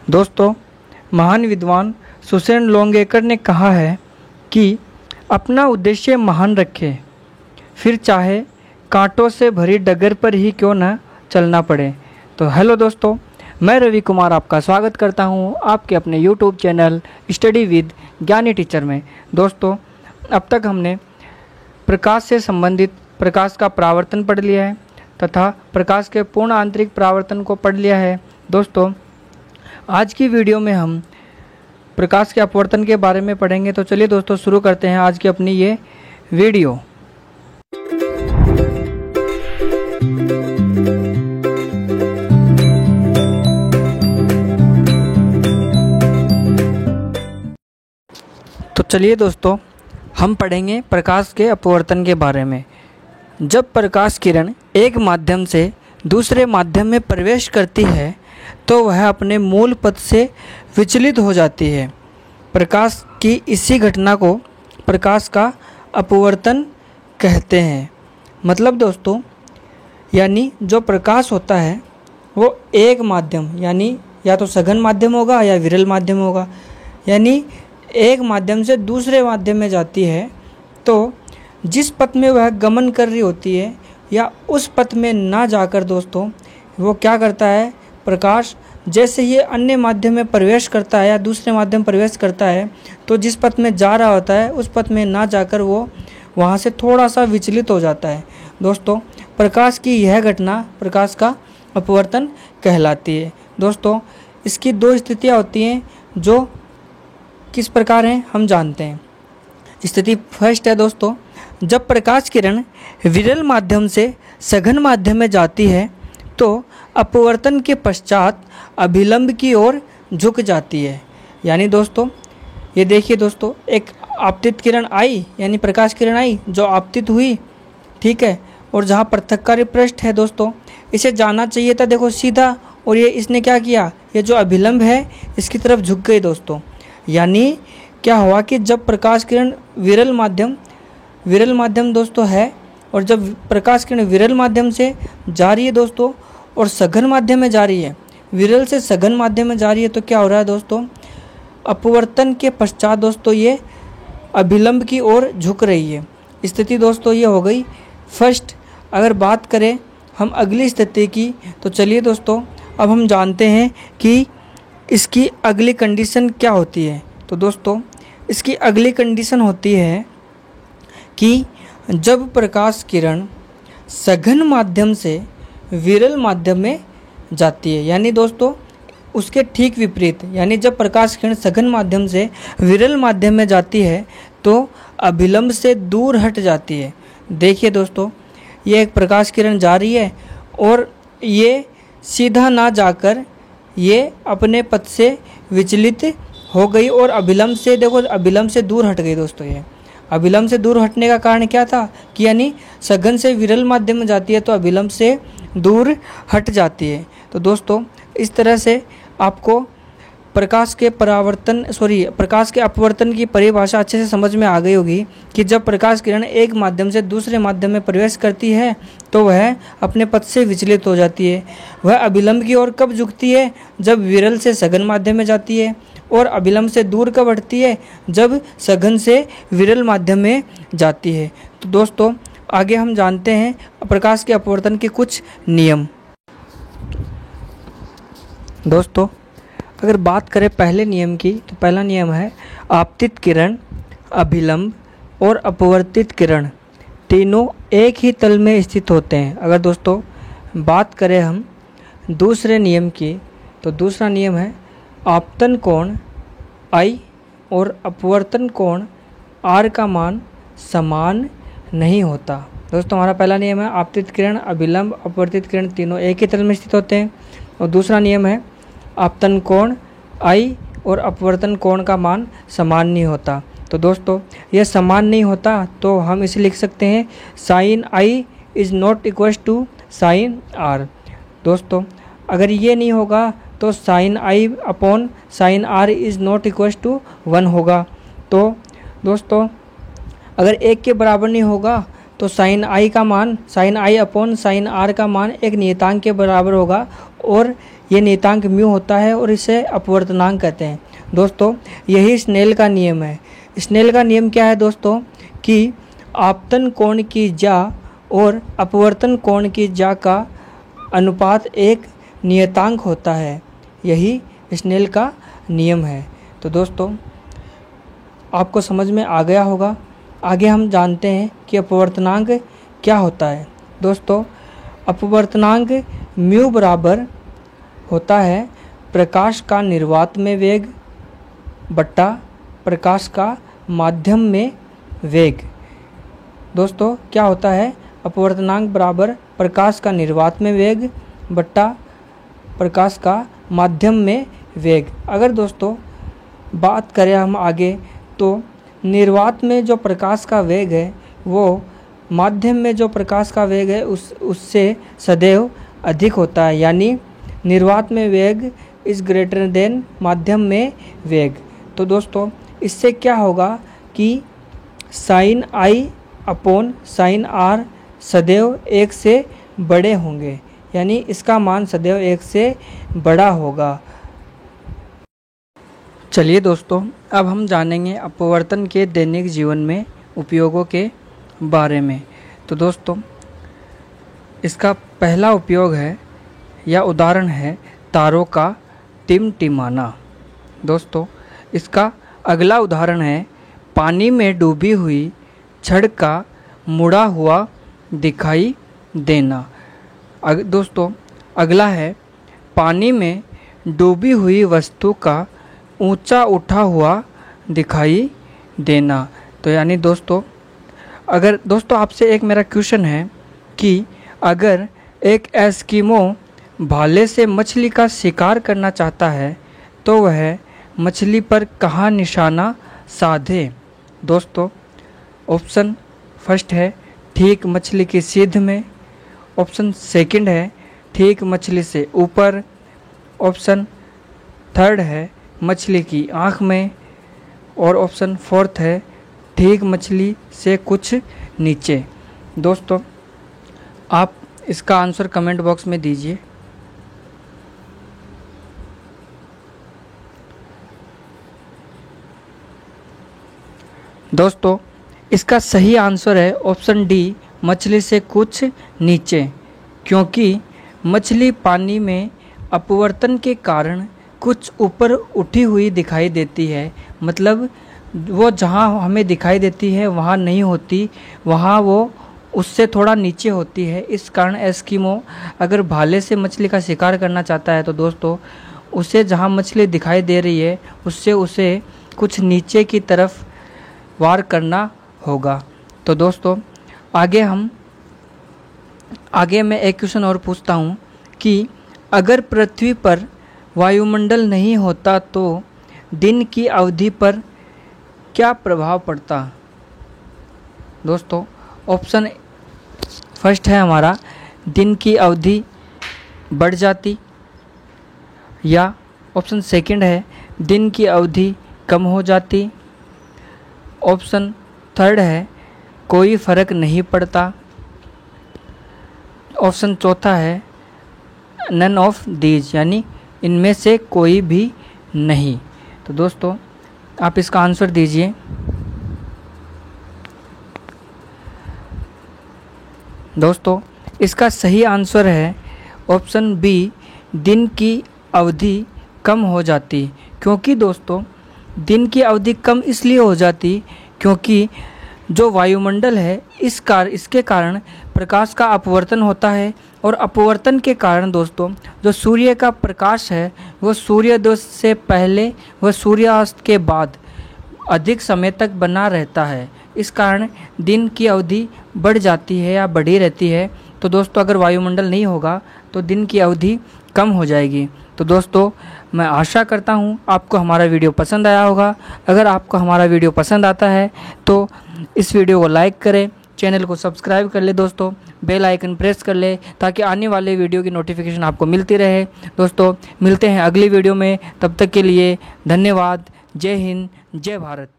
दोस्तों, महान विद्वान सुसेन लोंगेकर ने कहा है कि अपना उद्देश्य महान रखें, फिर चाहे कांटों से भरी डगर पर ही क्यों न चलना पड़े। तो हेलो दोस्तों, मैं रवि कुमार आपका स्वागत करता हूं आपके अपने यूट्यूब चैनल स्टडी विद ज्ञानी टीचर में। दोस्तों, अब तक हमने प्रकाश से संबंधित प्रकाश का परावर्तन पढ़ लिया है तथा प्रकाश के पूर्ण आंतरिक परावर्तन को पढ़ लिया है। दोस्तों, आज की वीडियो में हम प्रकाश के अपवर्तन के बारे में पढ़ेंगे। तो चलिए दोस्तों, शुरू करते हैं आज की अपनी ये वीडियो। तो चलिए दोस्तों, हम पढ़ेंगे प्रकाश के अपवर्तन के बारे में। जब प्रकाश किरण एक माध्यम से दूसरे माध्यम में प्रवेश करती है तो वह अपने मूल पथ से विचलित हो जाती है। प्रकाश की इसी घटना को प्रकाश का अपवर्तन कहते हैं। मतलब दोस्तों, यानी जो प्रकाश होता है वो एक माध्यम यानी या तो सघन माध्यम होगा या विरल माध्यम होगा, यानी एक माध्यम से दूसरे माध्यम में जाती है तो जिस पथ में वह गमन कर रही होती है या उस पथ में ना जाकर दोस्तों वो क्या करता है, प्रकाश जैसे ही अन्य माध्यम में प्रवेश करता है या दूसरे माध्यम प्रवेश करता है तो जिस पथ में जा रहा होता है उस पथ में ना जाकर वो वहाँ से थोड़ा सा विचलित हो जाता है। दोस्तों, प्रकाश की यह घटना प्रकाश का अपवर्तन कहलाती है। दोस्तों, इसकी दो स्थितियाँ होती हैं जो किस प्रकार हैं हम जानते हैं। स्थिति फर्स्ट है दोस्तों, जब प्रकाश किरण विरल माध्यम से सघन माध्यम में जाती है तो अपवर्तन के पश्चात अभिलंब की ओर झुक जाती है। यानी दोस्तों, ये देखिए दोस्तों, एक आपतित किरण आई यानी प्रकाश किरण आई जो आपतित हुई, ठीक है, और जहाँ पृथक्कारी पृष्ठ है दोस्तों इसे जाना चाहिए था देखो सीधा, और ये इसने क्या किया, ये जो अभिलंब है इसकी तरफ झुक गई दोस्तों। यानी क्या हुआ कि जब प्रकाश किरण विरल माध्यम दोस्तों है और जब प्रकाश किरण विरल माध्यम से जा रही है दोस्तों और सघन माध्यम में जा रही है, विरल से सघन माध्यम में जा रही है, तो क्या हो रहा है दोस्तों, अपवर्तन के पश्चात दोस्तों ये अभिलंब की ओर झुक रही है। स्थिति दोस्तों ये हो गई फर्स्ट। अगर बात करें हम अगली स्थिति की तो चलिए दोस्तों अब हम जानते हैं कि इसकी अगली कंडीशन क्या होती है। तो दोस्तों, इसकी अगली कंडीशन होती है कि जब प्रकाश किरण सघन माध्यम से विरल माध्यम में जाती है, यानी दोस्तों उसके ठीक विपरीत, यानी जब प्रकाश किरण सघन माध्यम से विरल माध्यम में जाती है तो अभिलंब से दूर हट जाती है। देखिए दोस्तों, ये एक प्रकाश किरण जा रही है और ये सीधा ना जाकर ये अपने पथ से विचलित हो गई और अभिलंब से देखो अभिलंब से दूर हट गई दोस्तों। ये अभिलंब से दूर हटने का कारण क्या था कि यानी सघन से विरल माध्यम में जाती है तो अभिलंब से दूर हट जाती है। तो दोस्तों, इस तरह से आपको प्रकाश के अपवर्तन की परिभाषा अच्छे से समझ में आ गई होगी कि जब प्रकाश किरण एक माध्यम से दूसरे माध्यम में प्रवेश करती है तो वह अपने पथ से विचलित हो जाती है। वह अभिलंब की ओर कब झुकती है, जब विरल से सघन माध्यम में जाती है, और अभिलंब से दूर कब हटती है, जब सघन से विरल माध्यम में जाती है। तो दोस्तों, आगे हम जानते हैं प्रकाश के अपवर्तन के कुछ नियम। दोस्तों, अगर बात करें पहले नियम की तो पहला नियम है आपतित किरण, अभिलंब और अपवर्तित किरण तीनों एक ही तल में स्थित होते हैं। अगर दोस्तों बात करें हम दूसरे नियम की तो दूसरा नियम है आपतन कोण I और अपवर्तन कोण R का मान समान नहीं होता। दोस्तों, हमारा पहला नियम है आपतित किरण, अभिलंब, अपवर्तित किरण तीनों एक ही तल में स्थित होते हैं। और दूसरा नियम है आपतन कोण I और अपवर्तन कोण का मान समान नहीं होता। तो दोस्तों, यह समान नहीं होता तो हम इसे लिख सकते हैं sine I is not equal to sine R। दोस्तों, अगर ये नहीं होगा तो sine I upon sine R is not equal to 1 होगा। तो दोस्तों, अगर 1 के बराबर नहीं होगा तो साइन I का मान sine I upon sine R का मान एक नियतांक के बराबर होगा और ये नियतांक म्यू होता है और इसे अपवर्तनांक कहते हैं। दोस्तों यही स्नेल का नियम है। स्नेल का नियम क्या है दोस्तों कि आपतन कोण की ज्या और अपवर्तन कोण की ज्या का अनुपात एक नियतांक होता है। यही स्नेल का नियम है। तो दोस्तों आपको समझ में आ गया होगा। आगे हम जानते हैं कि अपवर्तनांक क्या होता है। दोस्तों अपवर्तनांक म्यू बराबर होता है प्रकाश का निर्वात में वेग बट्टा प्रकाश का माध्यम में वेग। दोस्तों क्या होता है, अपवर्तनांक बराबर प्रकाश का निर्वात में वेग बट्टा प्रकाश का माध्यम में वेग। अगर दोस्तों बात करें हम आगे, तो निर्वात में जो प्रकाश का वेग है वो माध्यम में जो प्रकाश का वेग है उससे सदैव अधिक होता है, यानी निर्वात में वेग इज़ ग्रेटर देन माध्यम में वेग। तो दोस्तों इससे क्या होगा कि sine I upon sine R सदैव 1 से बड़े होंगे, यानी इसका मान सदैव 1 से बड़ा होगा। चलिए दोस्तों अब हम जानेंगे अपवर्तन के दैनिक जीवन में उपयोगों के बारे में। तो दोस्तों इसका पहला उपयोग है या उदाहरण है तारों का टिमटिमाना। दोस्तों इसका अगला उदाहरण है पानी में डूबी हुई छड़ का मुड़ा हुआ दिखाई देना। दोस्तों अगला है पानी में डूबी हुई वस्तु का ऊंचा उठा हुआ दिखाई देना। तो यानी दोस्तों अगर दोस्तों आपसे एक मेरा क्वेश्चन है कि अगर एक एस्किमो भाले से मछली का शिकार करना चाहता है तो वह मछली पर कहाँ निशाना साधे। दोस्तों ऑप्शन फर्स्ट है ठीक मछली की सीध में, ऑप्शन सेकंड है ठीक मछली से ऊपर, ऑप्शन थर्ड है मछली की आँख में, और ऑप्शन फोर्थ है ठीक मछली से कुछ नीचे। दोस्तों आप इसका आंसर कमेंट बॉक्स में दीजिए। दोस्तों इसका सही आंसर है ऑप्शन डी मछली से कुछ नीचे, क्योंकि मछली पानी में अपवर्तन के कारण कुछ ऊपर उठी हुई दिखाई देती है। मतलब वो जहाँ हमें दिखाई देती है वहाँ नहीं होती, वहाँ वो उससे थोड़ा नीचे होती है। इस कारण एस्किमो अगर भाले से मछली का शिकार करना चाहता है तो दोस्तों उसे जहाँ मछली दिखाई दे रही है उससे उसे कुछ नीचे की तरफ वार करना होगा। तो दोस्तों आगे मैं एक क्वेश्चन और पूछता हूँ कि अगर पृथ्वी पर वायुमंडल नहीं होता तो दिन की अवधि पर क्या प्रभाव पड़ता। दोस्तों ऑप्शन फर्स्ट है हमारा दिन की अवधि बढ़ जाती, या ऑप्शन सेकंड है दिन की अवधि कम हो जाती, ऑप्शन थर्ड है कोई फर्क नहीं पड़ता, ऑप्शन चौथा है नन ऑफ दीज, यानी इनमें से कोई भी नहीं। तो दोस्तों आप इसका आंसर दीजिए। दोस्तों इसका सही आंसर है ऑप्शन बी दिन की अवधि कम हो जाती। क्योंकि दोस्तों दिन की अवधि कम इसलिए हो जाती क्योंकि जो वायुमंडल है इसके कारण प्रकाश का अपवर्तन होता है, और अपवर्तन के कारण दोस्तों जो सूर्य का प्रकाश है वो सूर्योदय से पहले व सूर्यास्त के बाद अधिक समय तक बना रहता है। इस कारण दिन की अवधि बढ़ जाती है या बढ़ी रहती है। तो दोस्तों अगर वायुमंडल नहीं होगा तो दिन की अवधि कम हो जाएगी। तो दोस्तों मैं आशा करता हूँ आपको हमारा वीडियो पसंद आया होगा। अगर आपको हमारा वीडियो पसंद आता है तो इस वीडियो को लाइक करें, चैनल को सब्सक्राइब कर ले दोस्तों, बेल आइकन प्रेस कर ले ताकि आने वाले वीडियो की नोटिफिकेशन आपको मिलती रहे। दोस्तों मिलते हैं अगली वीडियो में, तब तक के लिए धन्यवाद। जय हिंद, जय भारत।